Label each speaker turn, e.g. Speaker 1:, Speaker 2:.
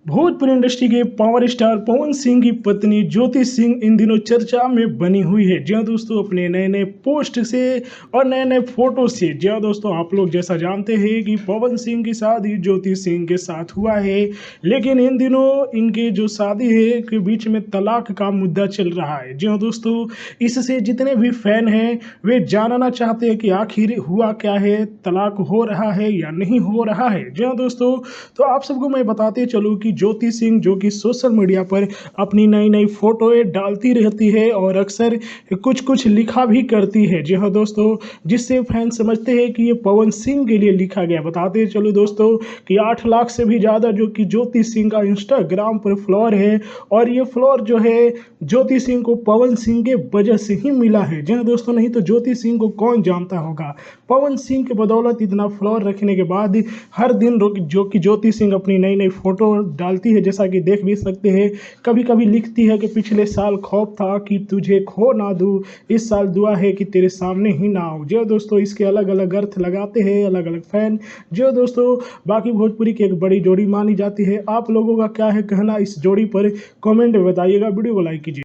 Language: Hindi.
Speaker 1: भोजपुरी इंडस्ट्री के पावर स्टार पवन सिंह की पत्नी ज्योति सिंह इन दिनों चर्चा में बनी हुई है। जी हाँ दोस्तों, अपने नए नए पोस्ट से और नए नए फोटो से। जी हाँ दोस्तों, आप लोग जैसा जानते हैं कि पवन सिंह की शादी ज्योति सिंह के साथ हुआ है, लेकिन इन दिनों इनके जो शादी है के बीच में तलाक का मुद्दा चल रहा है। जी हाँ दोस्तों, इससे जितने भी फैन हैं वे जानना चाहते हैं कि आखिर हुआ क्या है, तलाक हो रहा है या नहीं हो रहा है। जी हाँ दोस्तों, तो आप सबको मैं बताते चलूँ कि ज्योति सिंह जो कि सोशल मीडिया पर अपनी नई नई फोटोएं डालती रहती है और अक्सर कुछ कुछ लिखा भी करती है। जी हाँ दोस्तों, जिससे फैन समझते हैं कि ये पवन सिंह के लिए लिखा गया। बताते चलो दोस्तों कि 8 लाख से भी ज़्यादा जो कि ज्योति सिंह का इंस्टाग्राम पर फॉलोअर है, और ये फॉलोअर जो है ज्योति सिंह को पवन सिंह के वजह से ही मिला है। जी हाँ दोस्तों, नहीं तो ज्योति सिंह को कौन जानता होगा। पवन सिंह के बदौलत इतना फॉलोअर रखने के बाद हर दिन जो कि ज्योति सिंह अपनी नई नई फोटो डालती है, जैसा कि देख भी सकते हैं। कभी कभी लिखती है कि पिछले साल खौफ था कि तुझे खो ना दूं, इस साल दुआ है कि तेरे सामने ही ना हो। जो दोस्तों, इसके अलग अलग अर्थ लगाते हैं अलग अलग फैन। जो दोस्तों, बाकी भोजपुरी की एक बड़ी जोड़ी मानी जाती है। आप लोगों का क्या है कहना इस जोड़ी पर, कमेंट में बताइएगा। वीडियो को लाइक कीजिए।